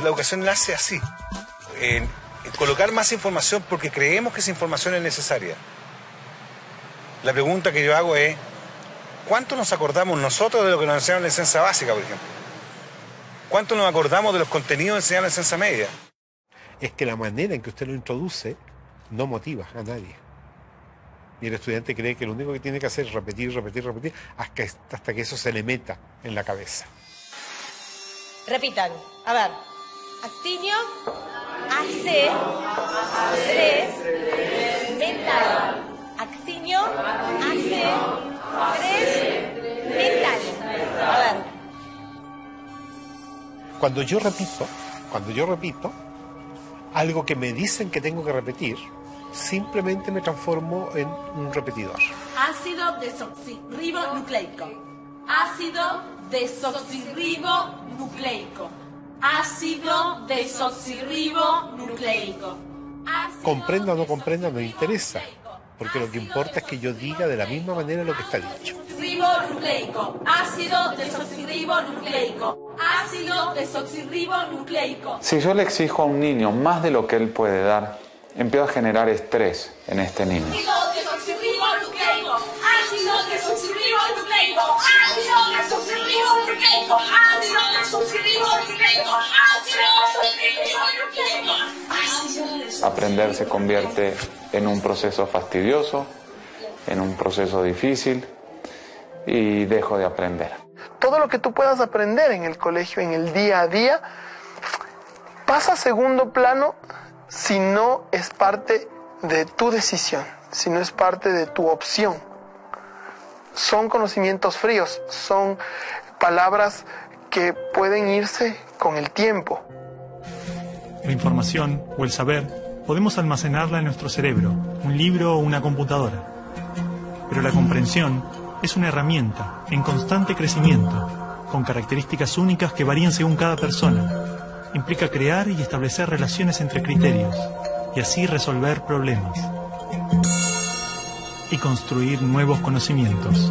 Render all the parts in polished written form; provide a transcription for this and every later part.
la educación nace así, en colocar más información porque creemos que esa información es necesaria. La pregunta que yo hago es, ¿cuánto nos acordamos nosotros de lo que nos enseñaron en la enseñanza básica, por ejemplo? ¿Cuánto nos acordamos de los contenidos enseñados en la enseñanza media? Es que la manera en que usted lo introduce no motiva a nadie. Y el estudiante cree que lo único que tiene que hacer es repetir, repetir, repetir, hasta que eso se le meta en la cabeza. Repitan. A ver. Actinio, hace, tres, metal. Actinio, hace, tres, metal. A ver. Cuando yo repito, algo que me dicen que tengo que repetir, simplemente me transformo en un repetidor. Ácido desoxirribonucleico. Ácido desoxirribonucleico. Ácido desoxirribonucleico. Comprenda o no comprenda, no interesa, porque lo que importa es que yo diga de la misma manera lo que está dicho. Ribonucleico. Ácido desoxirribonucleico. Ácido desoxirribonucleico. Si yo le exijo a un niño más de lo que él puede dar, empiezo a generar estrés en este niño. Ácido desoxirribonucleico. Ácido desoxirribonucleico. Ácido desoxirribonucleico. Ácido desoxirribonucleico. Ácido desoxirribonucleico. Aprender se convierte en un proceso fastidioso, en un proceso difícil, y dejo de aprender. Todo lo que tú puedas aprender en el colegio, en el día a día, pasa a segundo plano si no es parte de tu decisión, si no es parte de tu opción. Son conocimientos fríos, son palabras que pueden irse con el tiempo. La información o el saber podemos almacenarla en nuestro cerebro, un libro o una computadora. Pero la comprensión es una herramienta en constante crecimiento, con características únicas que varían según cada persona. Implica crear y establecer relaciones entre criterios, y así resolver problemas. Y construir nuevos conocimientos.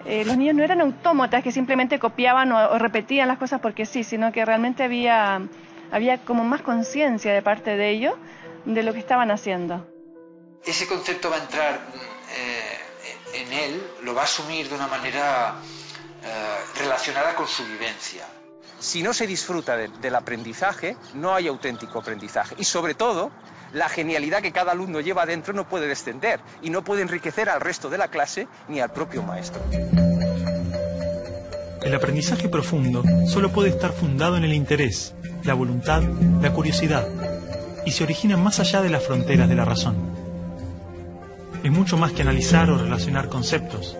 Los niños no eran autómatas que simplemente copiaban o repetían las cosas porque sí, sino que realmente había como más conciencia de parte de ellos de lo que estaban haciendo. Ese concepto va a entrar en él, lo va a asumir de una manera relacionada con su vivencia. Si no se disfruta del aprendizaje, no hay auténtico aprendizaje. Y sobre todo, la genialidad que cada alumno lleva adentro no puede descender y no puede enriquecer al resto de la clase ni al propio maestro. El aprendizaje profundo solo puede estar fundado en el interés, la voluntad, la curiosidad, y se origina más allá de las fronteras de la razón. Es mucho más que analizar o relacionar conceptos.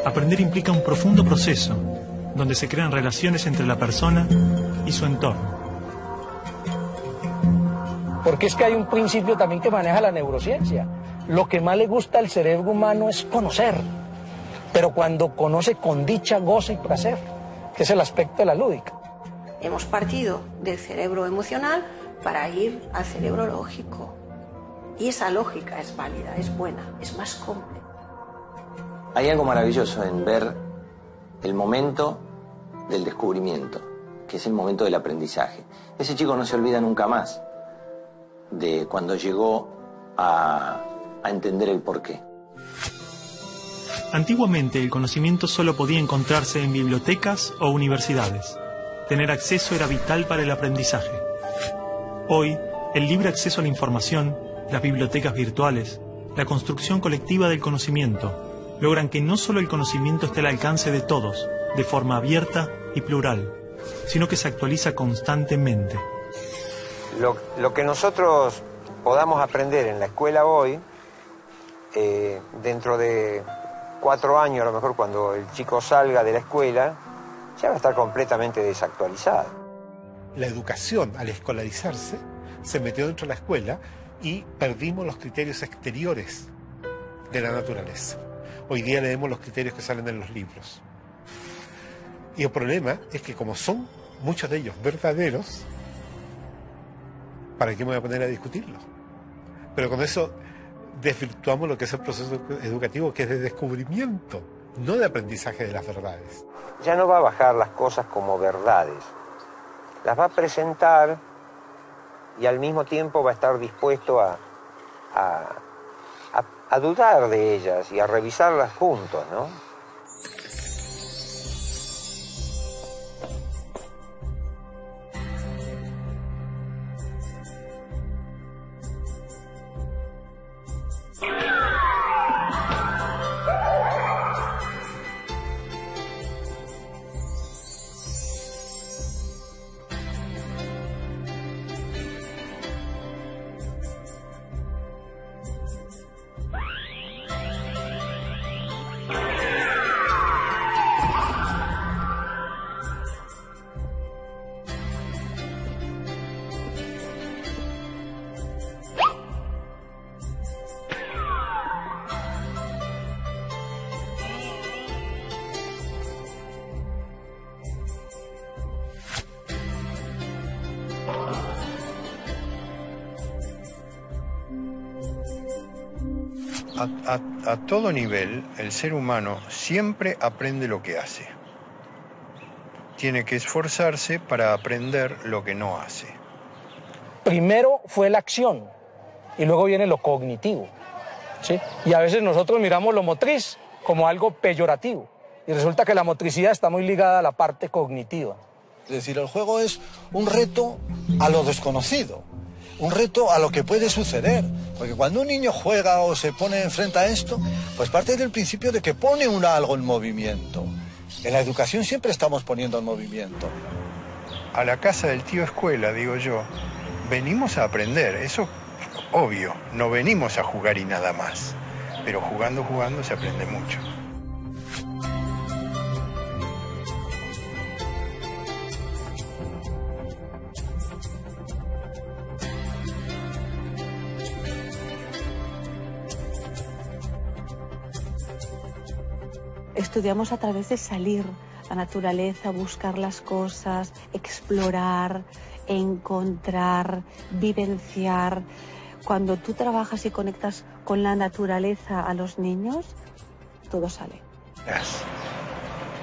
Aprender implica un profundo proceso, donde se crean relaciones entre la persona y su entorno. Porque es que hay un principio también que maneja la neurociencia. Lo que más le gusta al cerebro humano es conocer, pero cuando conoce con dicha, goza y placer, que es el aspecto de la lúdica. Hemos partido del cerebro emocional para ir al cerebro lógico. Y esa lógica es válida, es buena, es más completa. Hay algo maravilloso en ver el momento del descubrimiento, que es el momento del aprendizaje. Ese chico no se olvida nunca más de cuando llegó a entender el porqué. Antiguamente el conocimiento solo podía encontrarse en bibliotecas o universidades. Tener acceso era vital para el aprendizaje. Hoy, el libre acceso a la información, las bibliotecas virtuales, la construcción colectiva del conocimiento, logran que no solo el conocimiento esté al alcance de todos, de forma abierta y plural, sino que se actualiza constantemente. Lo que nosotros podamos aprender en la escuela hoy, dentro de 4 años, a lo mejor cuando el chico salga de la escuela, ya va a estar completamente desactualizado. La educación, al escolarizarse, se metió dentro de la escuela y perdimos los criterios exteriores de la naturaleza. Hoy día leemos los criterios que salen en los libros. Y el problema es que como son muchos de ellos verdaderos, ¿para qué me voy a poner a discutirlos? Pero con eso desvirtuamos lo que es el proceso educativo, que es de descubrimiento, no de aprendizaje de las verdades. Ya no va a bajar las cosas como verdades, las va a presentar y al mismo tiempo va a estar dispuesto a dudar de ellas y a revisarlas juntos, ¿no? A todo nivel, el ser humano siempre aprende lo que hace. Tiene que esforzarse para aprender lo que no hace. Primero fue la acción y luego viene lo cognitivo, ¿sí? Y a veces nosotros miramos lo motriz como algo peyorativo y resulta que la motricidad está muy ligada a la parte cognitiva. Es decir, el juego es un reto a lo desconocido, un reto a lo que puede suceder. Porque cuando un niño juega o se pone enfrente a esto, pues parte del principio de que pone algo en movimiento. En la educación siempre estamos poniendo en movimiento. A la casa del tío escuela, digo yo, venimos a aprender, eso obvio, no venimos a jugar y nada más. Pero jugando se aprende mucho. Estudiamos a través de salir a la naturaleza, buscar las cosas, explorar, encontrar, vivenciar. Cuando tú trabajas y conectas con la naturaleza a los niños, todo sale.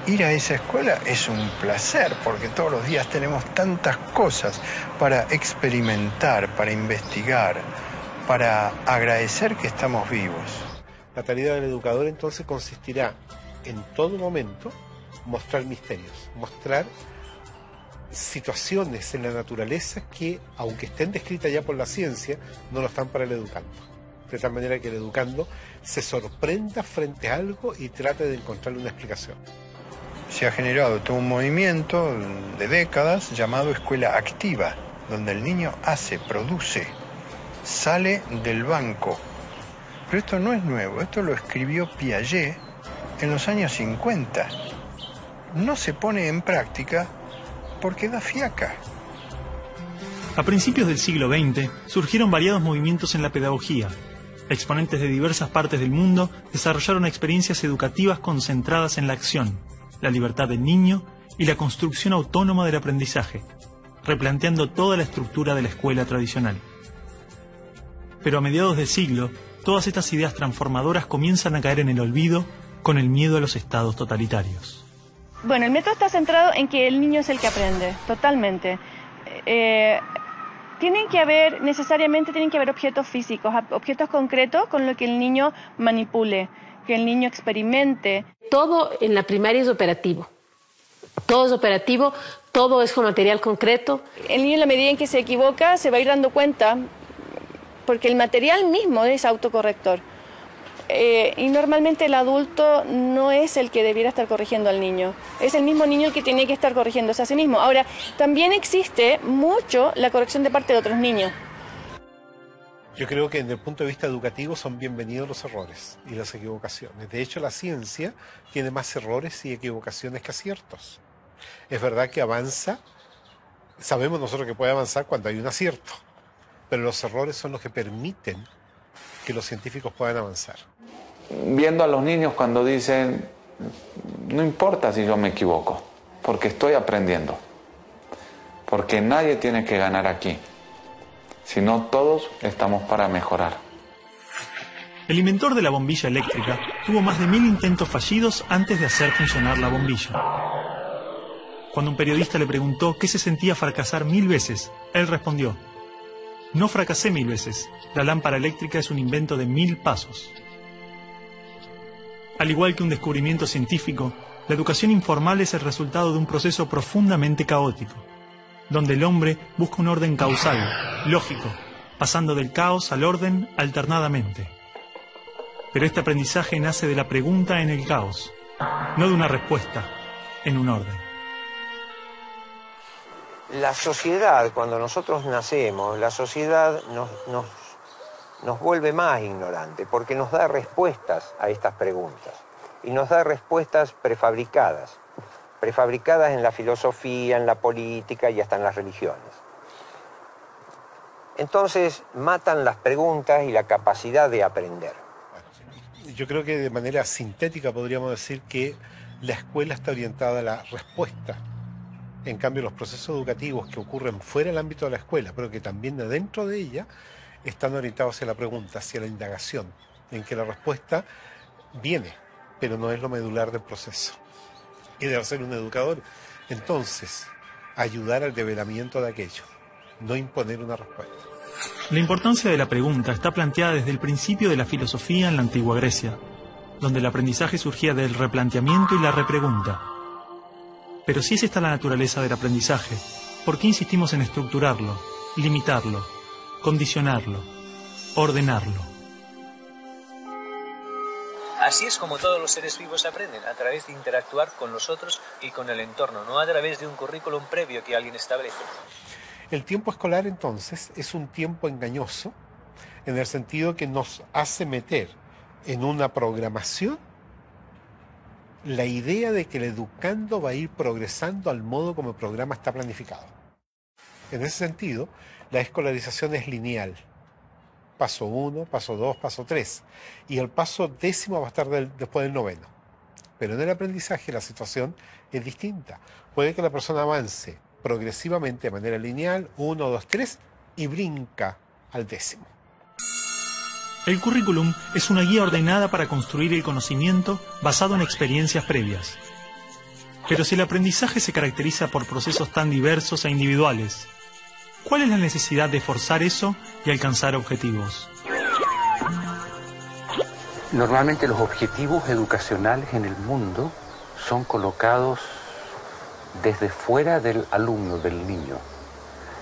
Ir a esa escuela es un placer porque todos los días tenemos tantas cosas para experimentar, para investigar, para agradecer que estamos vivos. La tarea del educador entonces consistirá en todo momento mostrar misterios, mostrar situaciones en la naturaleza que, aunque estén descritas ya por la ciencia, no lo están para el educando. De tal manera que el educando se sorprenda frente a algo y trate de encontrarle una explicación. Se ha generado todo un movimiento de décadas llamado escuela activa, donde el niño hace, produce, sale del banco. Pero esto no es nuevo, esto lo escribió Piaget en los años 50. No se pone en práctica porque da fiaca. A principios del siglo XX surgieron variados movimientos en la pedagogía. Exponentes de diversas partes del mundo desarrollaron experiencias educativas concentradas en la acción, la libertad del niño y la construcción autónoma del aprendizaje, replanteando toda la estructura de la escuela tradicional. Pero a mediados del siglo, todas estas ideas transformadoras comienzan a caer en el olvido con el miedo a los estados totalitarios. Bueno, el método está centrado en que el niño es el que aprende, totalmente. Necesariamente tienen que haber objetos físicos, objetos concretos con los que el niño manipule, que el niño experimente. Todo en la primaria es operativo. Todo es operativo, todo es con material concreto. El niño, en la medida en que se equivoca, se va a ir dando cuenta, porque el material mismo es autocorrector. Y normalmente el adulto no es el que debiera estar corrigiendo al niño. Es el mismo niño el que tiene que estar corrigiéndose a sí mismo. Ahora, también existe mucho la corrección de parte de otros niños. Yo creo que desde el punto de vista educativo son bienvenidos los errores y las equivocaciones. De hecho, la ciencia tiene más errores y equivocaciones que aciertos. Es verdad que avanza, sabemos nosotros que puede avanzar cuando hay un acierto, pero los errores son los que permiten que los científicos puedan avanzar. Viendo a los niños cuando dicen, no importa si yo me equivoco, porque estoy aprendiendo, porque nadie tiene que ganar aquí, sino todos estamos para mejorar. El inventor de la bombilla eléctrica tuvo más de 1000 intentos fallidos antes de hacer funcionar la bombilla. Cuando un periodista le preguntó qué se sentía fracasar 1000 veces, él respondió: no fracasé 1000 veces, la lámpara eléctrica es un invento de 1000 pasos. Al igual que un descubrimiento científico, la educación informal es el resultado de un proceso profundamente caótico, donde el hombre busca un orden causal, lógico, pasando del caos al orden alternadamente. Pero este aprendizaje nace de la pregunta en el caos, no de una respuesta en un orden. La sociedad, cuando nosotros nacemos, la sociedad nos vuelve más ignorantes porque nos da respuestas a estas preguntas. Y nos da respuestas prefabricadas en la filosofía, en la política y hasta en las religiones. Entonces matan las preguntas y la capacidad de aprender. Yo creo que de manera sintética podríamos decir que la escuela está orientada a la respuesta. En cambio, los procesos educativos que ocurren fuera del ámbito de la escuela, pero que también dentro de ella, están orientados hacia la pregunta, hacia la indagación, en que la respuesta viene, pero no es lo medular del proceso. Y debe ser un educador, entonces, ayudar al develamiento de aquello, no imponer una respuesta. La importancia de la pregunta está planteada desde el principio de la filosofía en la antigua Grecia, donde el aprendizaje surgía del replanteamiento y la repregunta. Pero si es esta la naturaleza del aprendizaje, ¿por qué insistimos en estructurarlo, limitarlo, condicionarlo, ordenarlo? Así es como todos los seres vivos aprenden, a través de interactuar con los otros y con el entorno, no a través de un currículum previo que alguien establece. El tiempo escolar, entonces, es un tiempo engañoso, en el sentido que nos hace meter en una programación la idea de que el educando va a ir progresando al modo como el programa está planificado. En ese sentido, la escolarización es lineal. Paso 1, paso 2, paso 3. Y el paso 10º va a estar después del 9º. Pero en el aprendizaje la situación es distinta. Puede que la persona avance progresivamente de manera lineal, 1, 2, 3, y brinca al 10º. El currículum es una guía ordenada para construir el conocimiento basado en experiencias previas. Pero si el aprendizaje se caracteriza por procesos tan diversos e individuales, ¿cuál es la necesidad de forzar eso y alcanzar objetivos? Normalmente los objetivos educacionales en el mundo son colocados desde fuera del alumno, del niño.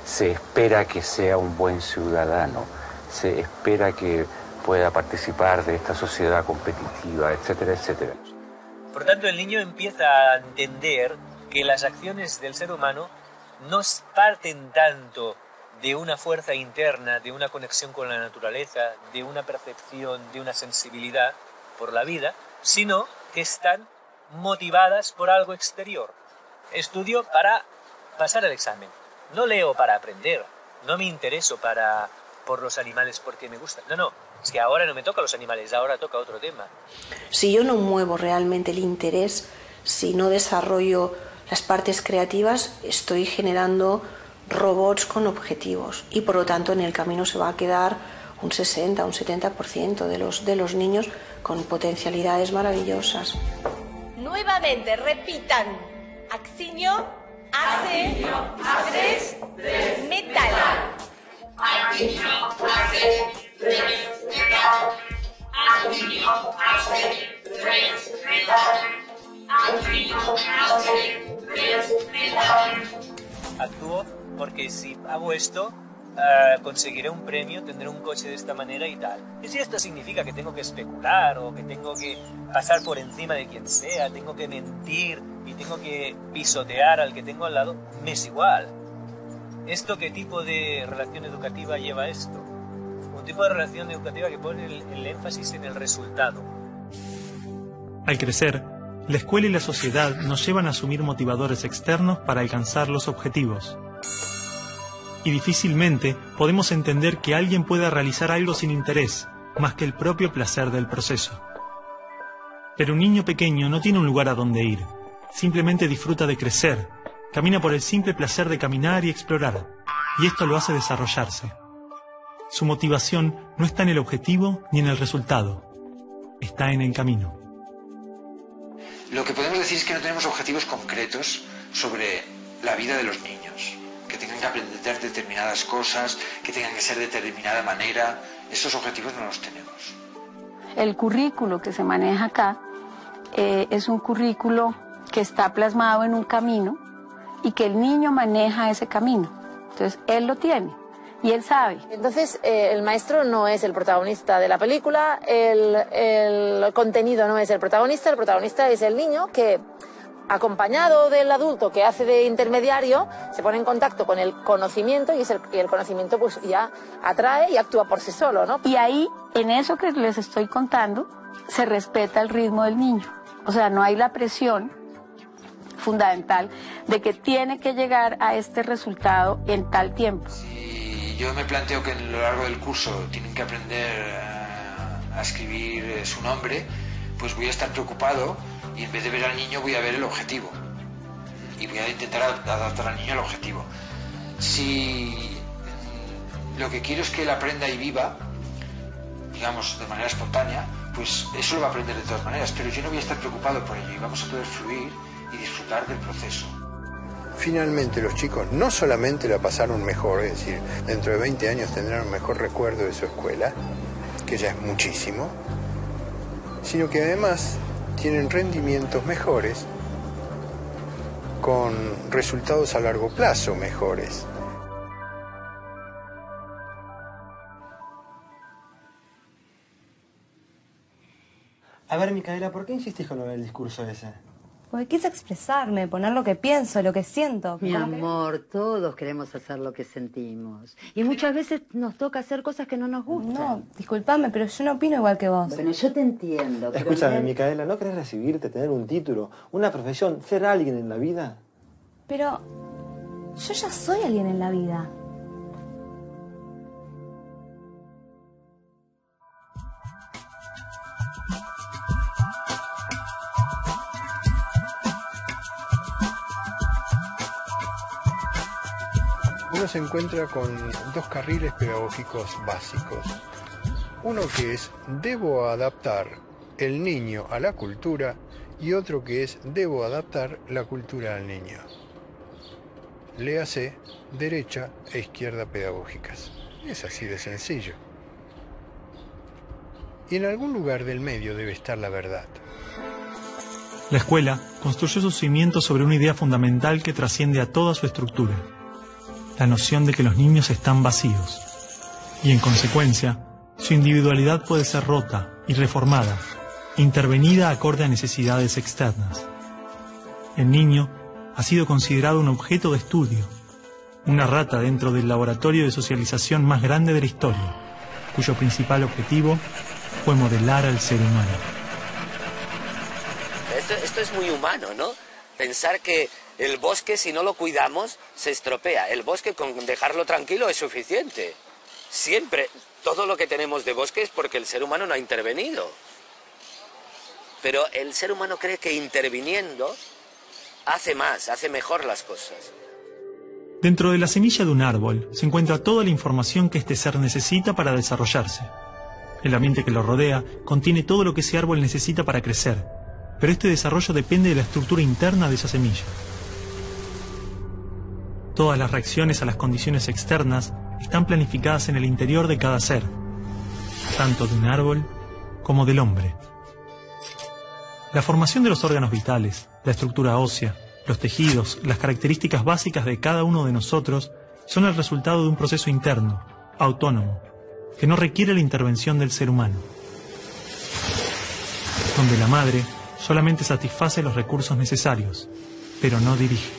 Se espera que sea un buen ciudadano, se espera que pueda participar de esta sociedad competitiva, etcétera, etcétera. Por tanto, el niño empieza a entender que las acciones del ser humano no parten tanto de una fuerza interna, de una conexión con la naturaleza, de una percepción, de una sensibilidad por la vida, sino que están motivadas por algo exterior. Estudio para pasar el examen, no leo para aprender, no me intereso por los animales porque me gustan, no, es que ahora no me toca los animales, ahora toca otro tema. Si yo no muevo realmente el interés, si no desarrollo las partes creativas, estoy generando robots con objetivos y por lo tanto en el camino se va a quedar un 60, un 70% de los niños con potencialidades maravillosas. Nuevamente, repitan. Accinio, hace, tres, metal. Accinio, hace, tres, metal. Accinio, hace, tres, metal. Accinio, hace, tres, metal. Actúo porque si hago esto, conseguiré un premio, tendré un coche de esta manera y tal. Y si esto significa que tengo que especular o que tengo que pasar por encima de quien sea, tengo que mentir y tengo que pisotear al que tengo al lado, me es igual. ¿Esto qué tipo de relación educativa lleva esto? Un tipo de relación educativa que pone el énfasis en el resultado. Al crecer, la escuela y la sociedad nos llevan a asumir motivadores externos para alcanzar los objetivos. Y difícilmente podemos entender que alguien pueda realizar algo sin interés, más que el propio placer del proceso. Pero un niño pequeño no tiene un lugar a donde ir, simplemente disfruta de crecer, camina por el simple placer de caminar y explorar, y esto lo hace desarrollarse. Su motivación no está en el objetivo ni en el resultado, está en el camino. Lo que podemos decir es que no tenemos objetivos concretos sobre la vida de los niños, que tengan que aprender determinadas cosas, que tengan que ser de determinada manera. Estos objetivos no los tenemos. El currículo que se maneja acá es un currículo que está plasmado en un camino y que el niño maneja ese camino. Entonces, él lo tiene y él sabe. Entonces, el maestro no es el protagonista de la película, el contenido no es el protagonista es el niño que, acompañado del adulto que hace de intermediario, se pone en contacto con el conocimiento y el conocimiento pues ya atrae y actúa por sí solo, ¿no? Y ahí, en eso que les estoy contando, se respeta el ritmo del niño. O sea, no hay la presión fundamental de que tiene que llegar a este resultado en tal tiempo. Si yo me planteo que a lo largo del curso tienen que aprender a escribir su nombre, pues voy a estar preocupado y en vez de ver al niño voy a ver el objetivo y voy a intentar adaptar al niño al objetivo. Si lo que quiero es que él aprenda y viva, digamos, de manera espontánea, pues eso lo va a aprender de todas maneras, pero yo no voy a estar preocupado por ello y vamos a poder fluir y disfrutar del proceso. Finalmente los chicos no solamente la pasaron mejor, es decir, dentro de 20 años tendrán un mejor recuerdo de su escuela, que ya es muchísimo, sino que además tienen rendimientos mejores con resultados a largo plazo mejores. A ver, Micaela, ¿por qué insistís con lo del discurso ese? Porque quise expresarme, poner lo que pienso, lo que siento. Mi amor, todos queremos hacer lo que sentimos. Y muchas veces nos toca hacer cosas que no nos gustan. No, disculpame, pero yo no opino igual que vos. Bueno, yo te entiendo. Escúchame, Micaela, ¿no querés recibirte, tener un título, una profesión, ser alguien en la vida? Pero yo ya soy alguien en la vida. Uno se encuentra con dos carriles pedagógicos básicos. Uno que es debo adaptar el niño a la cultura y otro que es debo adaptar la cultura al niño. Léase derecha e izquierda pedagógicas. Es así de sencillo. Y en algún lugar del medio debe estar la verdad. La escuela construyó sus cimientos sobre una idea fundamental que trasciende a toda su estructura: la noción de que los niños están vacíos, y en consecuencia, su individualidad puede ser rota y reformada, intervenida acorde a necesidades externas. El niño ha sido considerado un objeto de estudio, una rata dentro del laboratorio de socialización más grande de la historia, cuyo principal objetivo fue modelar al ser humano. Esto es muy humano, ¿no? Pensar que el bosque, si no lo cuidamos, se estropea. El bosque, con dejarlo tranquilo, es suficiente. Siempre, todo lo que tenemos de bosque es porque el ser humano no ha intervenido. Pero el ser humano cree que interviniendo hace más, hace mejor las cosas. Dentro de la semilla de un árbol se encuentra toda la información que este ser necesita para desarrollarse. El ambiente que lo rodea contiene todo lo que ese árbol necesita para crecer, pero este desarrollo depende de la estructura interna de esa semilla. Todas las reacciones a las condiciones externas están planificadas en el interior de cada ser, tanto de un árbol como del hombre. La formación de los órganos vitales, la estructura ósea, los tejidos, las características básicas de cada uno de nosotros son el resultado de un proceso interno, autónomo, que no requiere la intervención del ser humano, donde la madre solamente satisface los recursos necesarios, pero no dirige.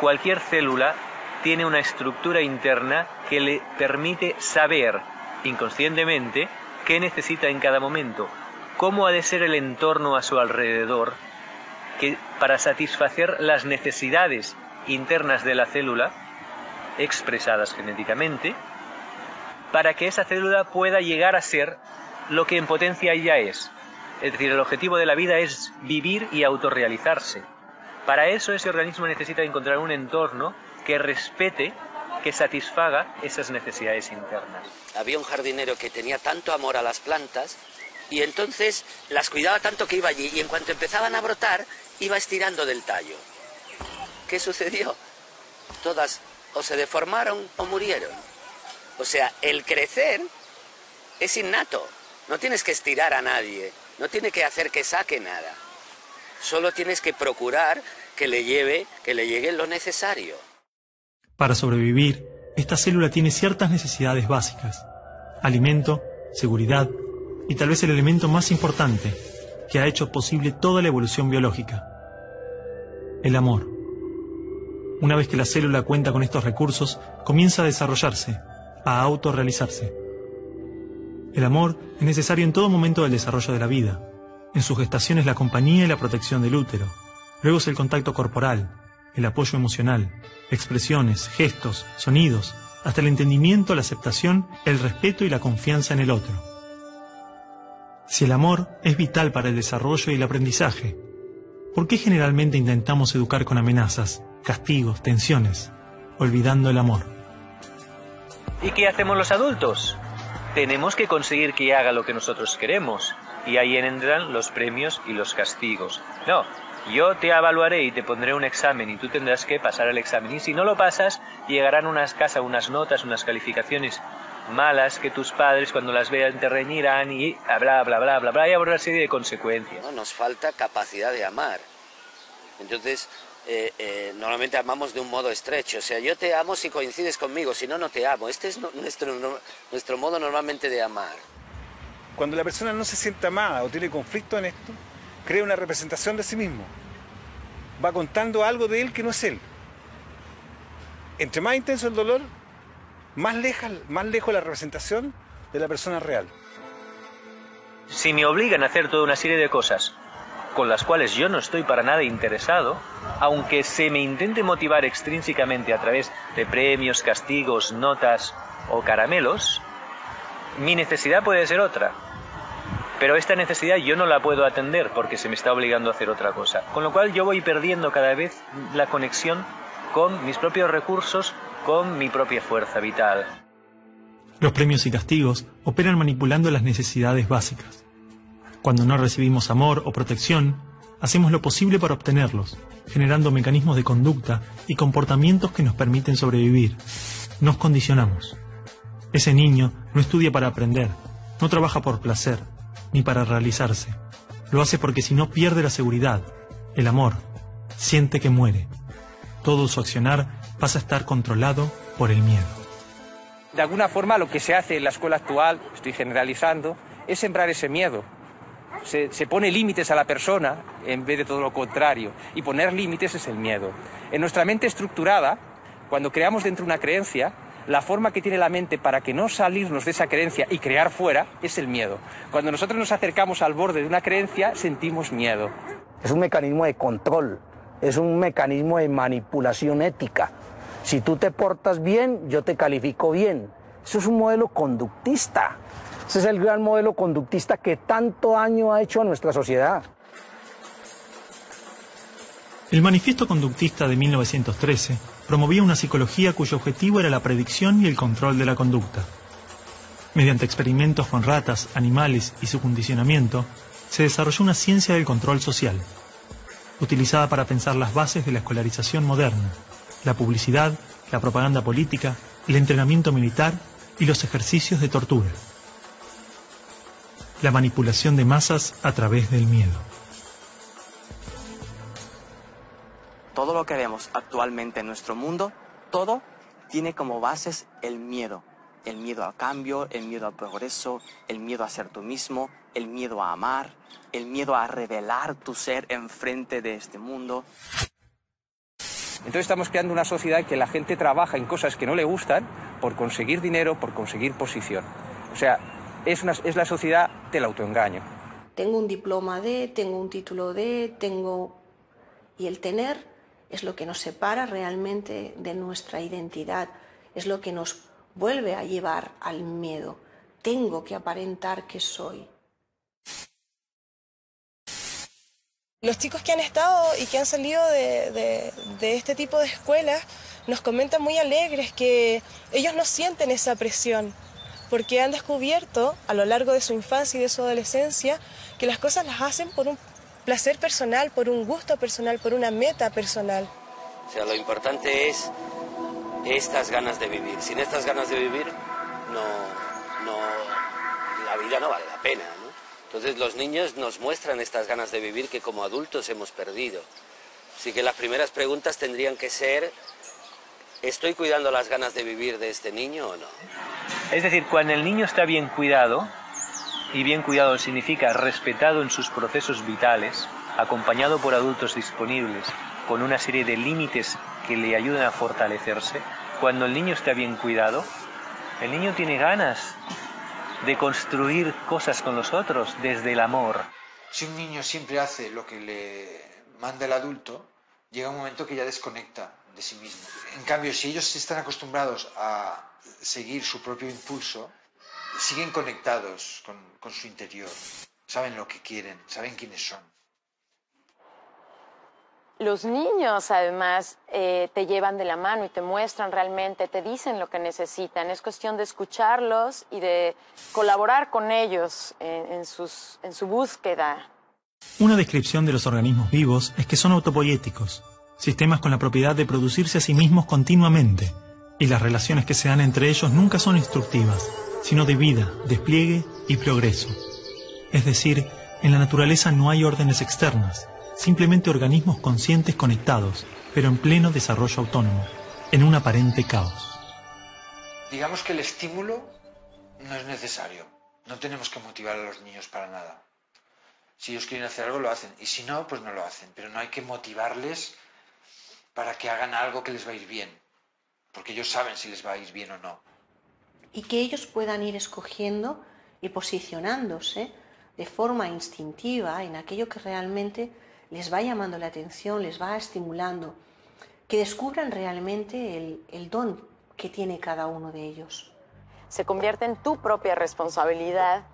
Cualquier célula tiene una estructura interna que le permite saber inconscientemente qué necesita en cada momento, cómo ha de ser el entorno a su alrededor, para satisfacer las necesidades internas de la célula, expresadas genéticamente, para que esa célula pueda llegar a ser lo que en potencia ya es. Es decir, el objetivo de la vida es vivir y autorrealizarse. Para eso ese organismo necesita encontrar un entorno que respete, que satisfaga esas necesidades internas. Había un jardinero que tenía tanto amor a las plantas Y entonces las cuidaba tanto que iba allí y en cuanto empezaban a brotar, iba estirando del tallo. ¿Qué sucedió? Todas o se deformaron o murieron. O sea, el crecer es innato. No tienes que estirar a nadie, no tienes que hacer que saque nada. Solo tienes que procurar que le llegue lo necesario. Para sobrevivir, esta célula tiene ciertas necesidades básicas: alimento, seguridad y tal vez el elemento más importante que ha hecho posible toda la evolución biológica: el amor. Una vez que la célula cuenta con estos recursos, comienza a desarrollarse, a autorrealizarse. El amor es necesario en todo momento del desarrollo de la vida. En su gestación es la compañía y la protección del útero. Luego es el contacto corporal, el apoyo emocional, expresiones, gestos, sonidos, hasta el entendimiento, la aceptación, el respeto y la confianza en el otro. Si el amor es vital para el desarrollo y el aprendizaje, ¿por qué generalmente intentamos educar con amenazas, castigos, tensiones, olvidando el amor? ¿Y qué hacemos los adultos? Tenemos que conseguir que haga lo que nosotros queremos. Y ahí entran los premios y los castigos. No, yo te evaluaré y te pondré un examen y tú tendrás que pasar el examen. Y si no lo pasas, llegarán unas notas, unas calificaciones malas que tus padres cuando las vean te reñirán y bla, bla, bla, bla, bla, y habrá una serie de consecuencias. No, nos falta capacidad de amar. Entonces, normalmente amamos de un modo estrecho. O sea, yo te amo si coincides conmigo, si no, no te amo. Este es nuestro modo normalmente de amar. Cuando la persona no se siente amada o tiene conflicto en esto, crea una representación de sí mismo. Va contando algo de él que no es él. Entre más intenso el dolor, más lejos la representación de la persona real. Si me obligan a hacer toda una serie de cosas con las cuales yo no estoy para nada interesado, aunque se me intente motivar extrínsecamente a través de premios, castigos, notas o caramelos, mi necesidad puede ser otra. Pero esta necesidad yo no la puedo atender porque se me está obligando a hacer otra cosa. Con lo cual yo voy perdiendo cada vez la conexión con mis propios recursos, con mi propia fuerza vital. Los premios y castigos operan manipulando las necesidades básicas. Cuando no recibimos amor o protección, hacemos lo posible para obtenerlos, generando mecanismos de conducta y comportamientos que nos permiten sobrevivir. Nos condicionamos. Ese niño no estudia para aprender, no trabaja por placer, ni para realizarse. Lo hace porque si no pierde la seguridad, el amor, siente que muere. Todo su accionar pasa a estar controlado por el miedo. De alguna forma lo que se hace en la escuela actual, estoy generalizando, es sembrar ese miedo. Se pone límites a la persona en vez de todo lo contrario. Y poner límites es el miedo. En nuestra mente estructurada, cuando creamos dentro una creencia, la forma que tiene la mente para que no salirnos de esa creencia y crear fuera es el miedo. Cuando nosotros nos acercamos al borde de una creencia, sentimos miedo. Es un mecanismo de control, es un mecanismo de manipulación ética. Si tú te portas bien, yo te califico bien. Eso es un modelo conductista. Ese es el gran modelo conductista que tanto daño ha hecho a nuestra sociedad. El Manifiesto Conductista de 1913 promovía una psicología cuyo objetivo era la predicción y el control de la conducta. Mediante experimentos con ratas, animales y su condicionamiento, se desarrolló una ciencia del control social, utilizada para pensar las bases de la escolarización moderna, la publicidad, la propaganda política, el entrenamiento militar y los ejercicios de tortura. La manipulación de masas a través del miedo. Todo lo que vemos actualmente en nuestro mundo, todo tiene como bases el miedo. El miedo al cambio, el miedo al progreso, el miedo a ser tú mismo, el miedo a amar, el miedo a revelar tu ser enfrente de este mundo. Entonces estamos creando una sociedad en que la gente trabaja en cosas que no le gustan por conseguir dinero, por conseguir posición. O sea, es la sociedad del autoengaño. Tengo un diploma de, tengo un título de, y el tener es lo que nos separa realmente de nuestra identidad, es lo que nos vuelve a llevar al miedo. Tengo que aparentar que soy. Los chicos que han estado y que han salido de este tipo de escuelas nos comentan muy alegres que ellos no sienten esa presión, porque han descubierto a lo largo de su infancia y de su adolescencia que las cosas las hacen por un placer personal, por un gusto personal, por una meta personal. O sea, lo importante es estas ganas de vivir. Sin estas ganas de vivir, la vida no vale la pena, ¿no? Entonces los niños nos muestran estas ganas de vivir que como adultos hemos perdido. Así que las primeras preguntas tendrían que ser: ¿estoy cuidando las ganas de vivir de este niño o no? Es decir, cuando el niño está bien cuidado, y bien cuidado significa respetado en sus procesos vitales, acompañado por adultos disponibles, con una serie de límites que le ayudan a fortalecerse, cuando el niño está bien cuidado, el niño tiene ganas de construir cosas con los otros desde el amor. Si un niño siempre hace lo que le manda el adulto, llega un momento que ya desconecta de sí mismo. En cambio, si ellos están acostumbrados a seguir su propio impulso, siguen conectados con su interior, saben lo que quieren, saben quiénes son. Los niños, además, te llevan de la mano y te muestran realmente, te dicen lo que necesitan. Es cuestión de escucharlos y de colaborar con ellos en su búsqueda. Una descripción de los organismos vivos es que son autopoiéticos, sistemas con la propiedad de producirse a sí mismos continuamente, y las relaciones que se dan entre ellos nunca son instructivas, sino de vida, despliegue y progreso. Es decir, en la naturaleza no hay órdenes externas, simplemente organismos conscientes conectados, pero en pleno desarrollo autónomo, en un aparente caos. Digamos que el estímulo no es necesario, no tenemos que motivar a los niños para nada. Si ellos quieren hacer algo, lo hacen, y si no, pues no lo hacen, pero no hay que motivarles para que hagan algo que les va a ir bien, porque ellos saben si les va a ir bien o no. Y que ellos puedan ir escogiendo y posicionándose de forma instintiva en aquello que realmente les va llamando la atención, les va estimulando, que descubran realmente el don que tiene cada uno de ellos. Se convierte en tu propia responsabilidad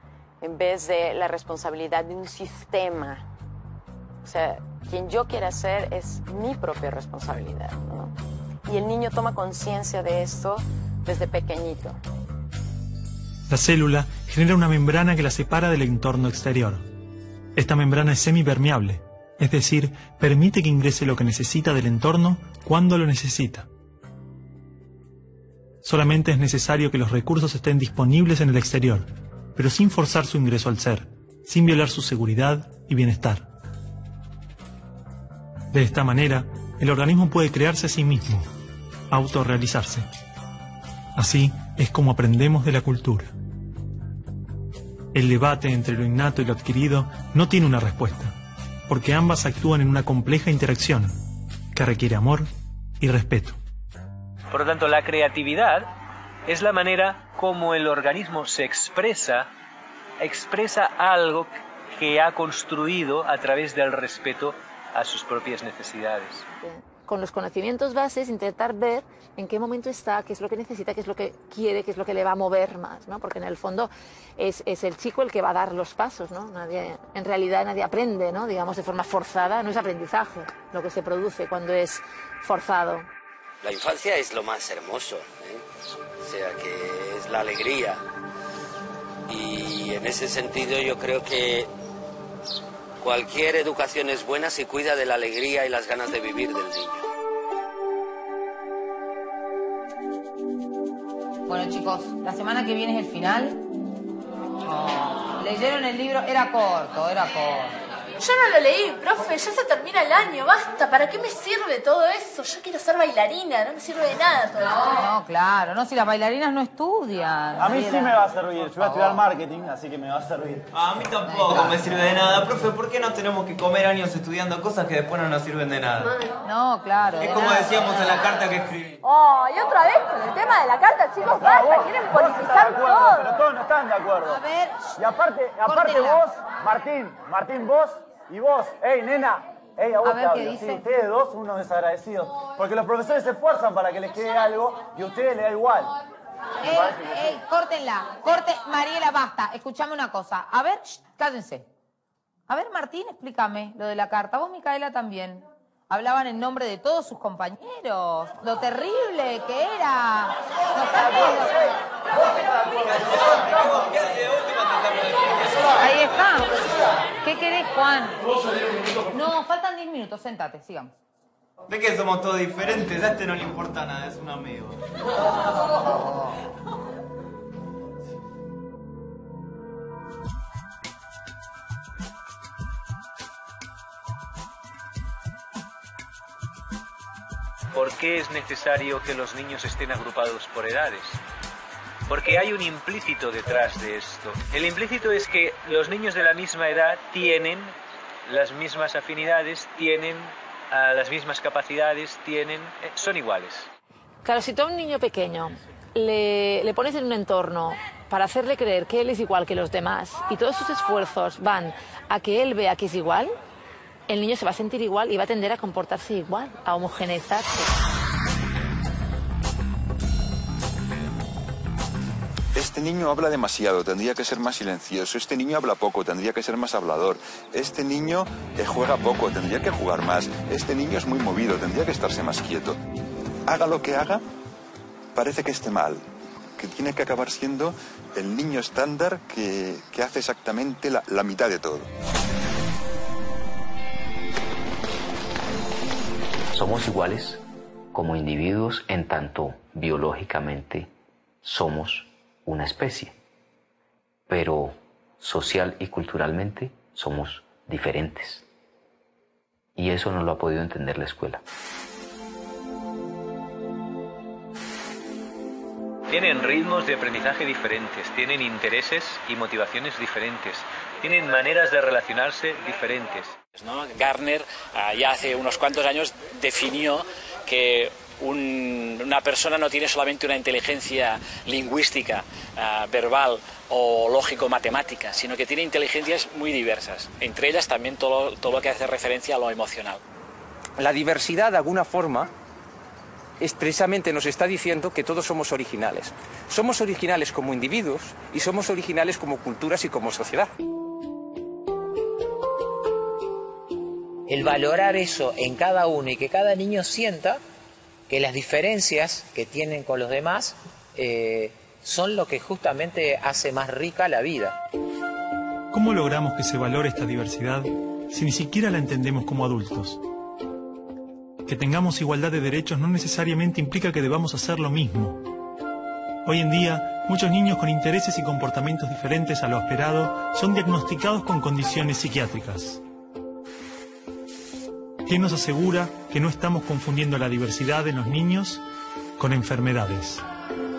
en vez de la responsabilidad de un sistema. O sea, quien yo quiera ser es mi propia responsabilidad, ¿no? Y el niño toma conciencia de esto desde pequeñito. La célula genera una membrana que la separa del entorno exterior. Esta membrana es semipermeable, es decir, permite que ingrese lo que necesita del entorno cuando lo necesita. Solamente es necesario que los recursos estén disponibles en el exterior, pero sin forzar su ingreso al ser, sin violar su seguridad y bienestar. De esta manera, el organismo puede crearse a sí mismo, autorrealizarse. Así es como aprendemos de la cultura. El debate entre lo innato y lo adquirido no tiene una respuesta, porque ambas actúan en una compleja interacción que requiere amor y respeto. Por lo tanto, la creatividad es la manera como el organismo se expresa algo que ha construido a través del respeto a sus propias necesidades. Con los conocimientos bases, intentar ver en qué momento está, qué es lo que necesita, qué es lo que quiere, qué es lo que le va a mover más, ¿no? Porque en el fondo es el chico el que va a dar los pasos, ¿no? En realidad nadie aprende, ¿no? Digamos, de forma forzada, no es aprendizaje lo que se produce cuando es forzado. La infancia es lo más hermoso, ¿eh? O sea, que es la alegría. Y en ese sentido yo creo que cualquier educación es buena si cuida de la alegría y las ganas de vivir del niño. Bueno, chicos, la semana que viene es el final. Oh, ¿leyeron el libro? Era corto. Yo no lo leí, profe, ya se termina el año, basta, ¿para qué me sirve todo eso? Yo quiero ser bailarina, no me sirve de nada todo eso. No, claro, no, si las bailarinas no estudian. A mí sí me va a servir, yo voy a estudiar marketing, así que me va a servir. A mí tampoco me sirve de nada, profe, ¿por qué no tenemos que comer años estudiando cosas que después no nos sirven de nada? No, claro. Es como decíamos en la carta que escribí. Oh, y otra vez con el tema de la carta, chicos, basta, quieren politizar todo. Pero todos no están de acuerdo. A ver. Y aparte vos, Martín, vos y vos, nena, a vos A ver, te ¿qué hablo, dice? sí, ustedes dos, unos desagradecidos. Porque los profesores se esfuerzan para que les quede algo y a ustedes les da igual. Córtenla. Mariela, basta. Escuchame una cosa. A ver, cállense. A ver, Martín, explícame lo de la carta. Vos, Micaela, también. Hablaban en nombre de todos sus compañeros. Lo terrible que era. Ahí está. ¿Qué querés, Juan? No, faltan 10 minutos. Séntate, sigamos. ¿Ves que somos todos diferentes? A este no le importa nada, es un amigo. ¿Por qué es necesario que los niños estén agrupados por edades? Porque hay un implícito detrás de esto. El implícito es que los niños de la misma edad tienen las mismas afinidades, tienen las mismas capacidades, son iguales. Claro, si tú a un niño pequeño le pones en un entorno para hacerle creer que él es igual que los demás y todos sus esfuerzos van a que él vea que es igual, el niño se va a sentir igual y va a tender a comportarse igual, a homogeneizarse. Este niño habla demasiado, tendría que ser más silencioso. Este niño habla poco, tendría que ser más hablador. Este niño juega poco, tendría que jugar más. Este niño es muy movido, tendría que estarse más quieto. Haga lo que haga, parece que esté mal, que tiene que acabar siendo el niño estándar que hace exactamente la mitad de todo. Somos iguales como individuos en tanto biológicamente somos una especie, pero social y culturalmente somos diferentes. Y eso no lo ha podido entender la escuela. Tienen ritmos de aprendizaje diferentes, tienen intereses y motivaciones diferentes, tienen maneras de relacionarse diferentes. Gardner ya hace unos cuantos años definió que una persona no tiene solamente una inteligencia lingüística, verbal o lógico-matemática, sino que tiene inteligencias muy diversas, entre ellas también todo lo que hace referencia a lo emocional. La diversidad, de alguna forma, expresamente nos está diciendo que todos somos originales. Somos originales como individuos y somos originales como culturas y como sociedad. El valorar eso en cada uno y que cada niño sienta que las diferencias que tienen con los demás son lo que justamente hace más rica la vida. ¿Cómo logramos que se valore esta diversidad si ni siquiera la entendemos como adultos? Que tengamos igualdad de derechos no necesariamente implica que debamos hacer lo mismo. Hoy en día, muchos niños con intereses y comportamientos diferentes a lo esperado son diagnosticados con condiciones psiquiátricas. ¿Quién nos asegura que no estamos confundiendo la diversidad en los niños con enfermedades?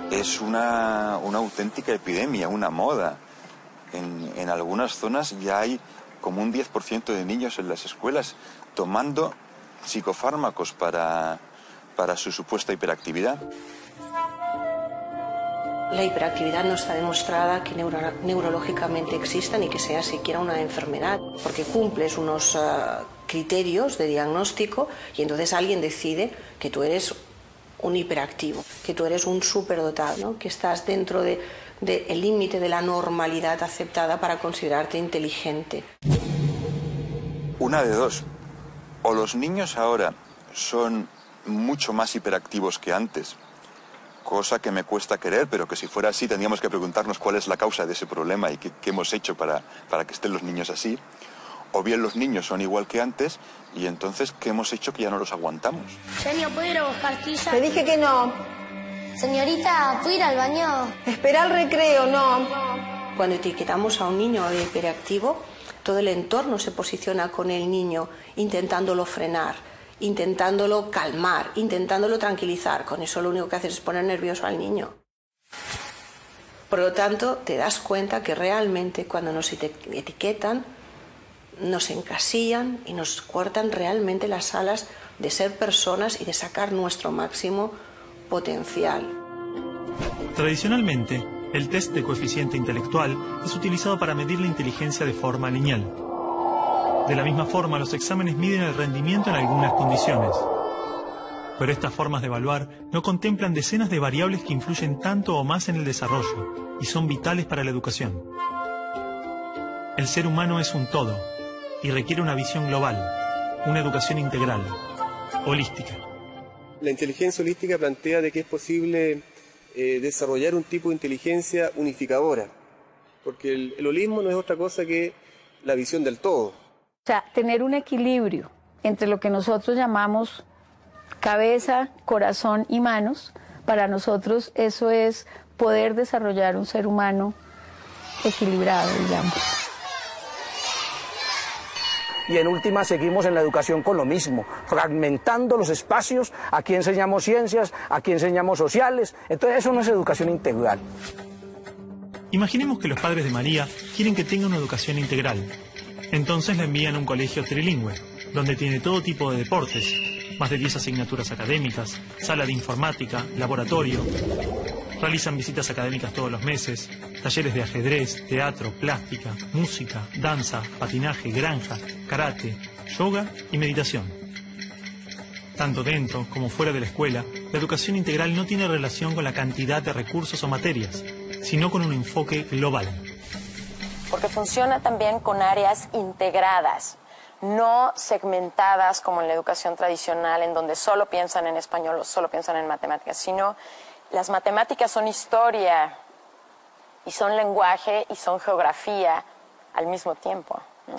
Es una auténtica epidemia, una moda. En algunas zonas ya hay como un 10% de niños en las escuelas tomando psicofármacos para su supuesta hiperactividad. La hiperactividad no está demostrada que neurológicamente exista ni que sea siquiera una enfermedad, porque cumples unos criterios de diagnóstico y entonces alguien decide que tú eres un hiperactivo, que tú eres un superdotado, ¿no? Que estás dentro del límite de la normalidad aceptada para considerarte inteligente. Una de dos. O los niños ahora son mucho más hiperactivos que antes, cosa que me cuesta creer, pero que si fuera así tendríamos que preguntarnos cuál es la causa de ese problema y qué hemos hecho para que estén los niños así. O bien los niños son igual que antes y entonces ¿qué hemos hecho que ya no los aguantamos? Señor, ¿puedo ir a buscar tiza? Te dije que no. Señorita, ¿puedo ir al baño? Espera el recreo, no. Cuando etiquetamos a un niño de hiperactivo, todo el entorno se posiciona con el niño intentándolo frenar, intentándolo calmar, intentándolo tranquilizar. Con eso lo único que haces es poner nervioso al niño. Por lo tanto, te das cuenta que realmente cuando nos etiquetan, nos encasillan y nos cortan realmente las alas de ser personas y de sacar nuestro máximo potencial. Tradicionalmente, el test de coeficiente intelectual es utilizado para medir la inteligencia de forma lineal. De la misma forma, los exámenes miden el rendimiento en algunas condiciones. Pero estas formas de evaluar no contemplan decenas de variables que influyen tanto o más en el desarrollo y son vitales para la educación. El ser humano es un todo y requiere una visión global, una educación integral, holística. La inteligencia holística plantea de que es posible desarrollar un tipo de inteligencia unificadora, porque el holismo no es otra cosa que la visión del todo. O sea, tener un equilibrio entre lo que nosotros llamamos cabeza, corazón y manos, para nosotros eso es poder desarrollar un ser humano equilibrado, digamos. Y en última seguimos en la educación con lo mismo, fragmentando los espacios, aquí enseñamos ciencias, aquí enseñamos sociales, entonces eso no es educación integral. Imaginemos que los padres de María quieren que tenga una educación integral. Entonces la envían a un colegio trilingüe, donde tiene todo tipo de deportes, más de 10 asignaturas académicas, sala de informática, laboratorio. Realizan visitas académicas todos los meses, talleres de ajedrez, teatro, plástica, música, danza, patinaje, granja, karate, yoga y meditación. Tanto dentro como fuera de la escuela, la educación integral no tiene relación con la cantidad de recursos o materias, sino con un enfoque global. Porque funciona también con áreas integradas, no segmentadas como en la educación tradicional, en donde solo piensan en español o solo piensan en matemáticas, sino las matemáticas son historia y son lenguaje y son geografía al mismo tiempo, ¿no?